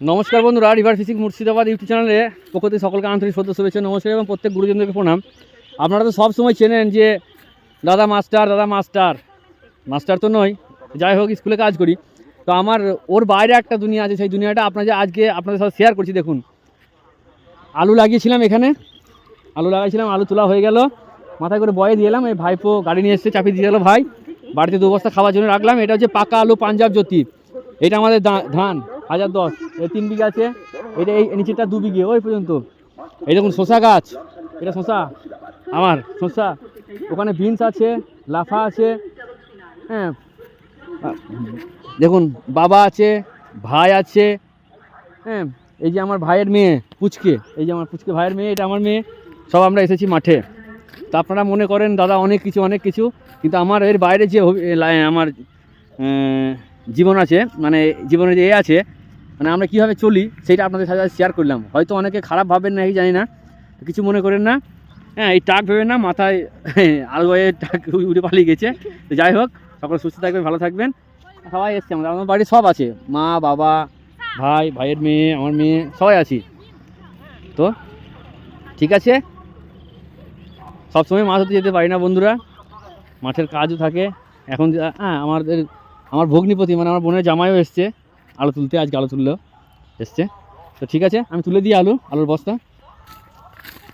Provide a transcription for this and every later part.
নমস্কার বন্ধুরা, river fishing Murshidabad YouTube চ্যানেলে পক্ষ থেকে সকলকে আন্তরিক শ্রদ্ধা শুভেচ্ছা নমস্কার এবং প্রত্যেক গুরুজনদেরকে প্রণাম। আপনারা তো সব সময় চেনেন যে দাদা মাস্টার তো নয়, যাই হোক স্কুলে কাজ করি। তো আমার ওর বাইরে একটা দুনিয়া আছে, সেই দুনিয়াটা আজকে আপনাদের সাথে শেয়ার করছি। দেখুন, আলু লাগিয়েছিলাম এখানে, আলু তোলা হয়ে গেল, মাথায় করে বয়ে দিয়ে এলাম। এই ভাইপো গাড়ি নিয়ে এসে চাপিয়ে দিয়ে গেলো। ভাই বাড়িতে 2 বস্তা খাওয়ার জন্য রাখলাম। এটা হচ্ছে পাকা আলু পাঞ্জাব জ্যোতি। এটা আমাদের ধান 1010, এই 3 বিঘা আছে। এটা এই নিচেরটা 2 বিঘে ওই পর্যন্ত। এই দেখুন শসা গাছ, এটা শসা, আমার শসা। ওখানে বিনস আছে, লাফা আছে, হ্যাঁ দেখুন বাবা আছে, ভাই আছে, হ্যাঁ এই যে আমার ভাইয়ের মেয়ে পুচকে, এই যে আমার পুচকে ভাইয়ের মেয়ে, এটা আমার মেয়ে। সব আমরা এসেছি মাঠে। তা আপনারা মনে করেন দাদা অনেক কিছু, কিন্তু আমার এর বাইরে যে আমার জীবন আছে, মানে জীবনে যে আছে, মানে আমরা কীভাবে চলি সেইটা আপনাদের সাথে শেয়ার করলাম। হয়তো অনেকে খারাপ ভাববেন না, জানি না, কিছু মনে করেন না। হ্যাঁ এই টাক ভেবেন না, মাথায় আলু বয়ে টাক উঠে পালিয়ে গেছে। তো যাই হোক, সকলে সুস্থ থাকবেন, ভালো থাকবেন। সবাই এসছে, আমার বাড়ির সব আছে, মা বাবা ভাইয়ের মেয়ে, আমার মেয়ে, সবাই আছি। তো ঠিক আছে, সবসময় মাছ ধরতে যেতে পারি না বন্ধুরা, মাঠের কাজও থাকে। এখন আমার ভগ্নিপতি মানে আমার বোনের জামাইও এসছে আলু তুলতে, আজকে আলু তুললেও এসছে। তো ঠিক আছে, আমি তুলে দিই আলুর বস্তা।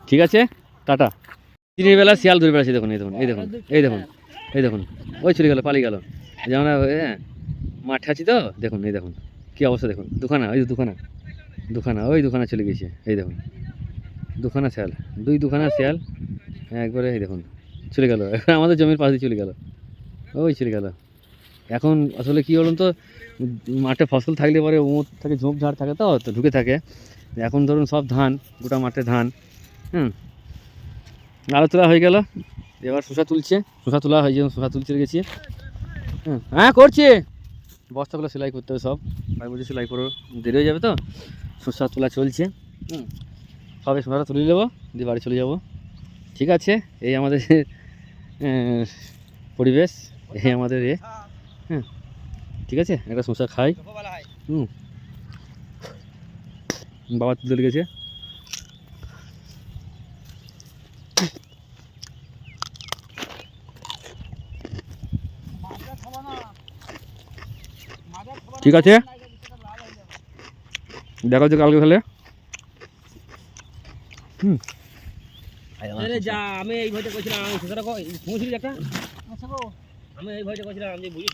ঠিক আছে, টাটা। দিনের বেলা শিয়াল ধরে বেড়াচ্ছি। দেখুন এই দেখুন ওই চলে গেল, পালিয়ে গেল। যেমন মাঠে আছি তো, দেখুন এই দেখুন কী অবস্থা। দেখুন দুখানা ওই দুখানা চলে গেছে। এই দেখুন দুখানা শিয়াল একবারে, এই দেখুন চলে গেল। এখন আমাদের জমির পাশে চলে গেল, চলে গেল। এখন আসলে কী বলুন তো, মাঠে ফসল থাকলে পরে উমর থাকে, ঝোপঝাড় থাকে, তো ঢুকে থাকে। এখন ধরুন সব ধান, গোটা মাঠে ধান। আলু তোলা হয়ে গেল, এবার শসা তোলা হয়ে যাবে, শসা তুলতে গেছি। হ্যাঁ করছি, বস্তাগুলো সেলাই করতে হবে সব। ভাই বলছি সেলাই করো, দেরি হয়ে যাবে তো। শসা তোলা চলছে, সবাই শসাটা তুলে নেবো, দিয়ে বাড়ি চলে যাব। ঠিক আছে, এই আমাদের পরিবেশ, এই আমাদের ঠিক আছে, একটা শসা খাই। বাবা তুলে গেছে। ঠিক আছে, দেখা হচ্ছে কালকে খেলে। আমি এই ভয়টা করছিলাম, আমি এই ভয়টা করছিলাম যে বুঝি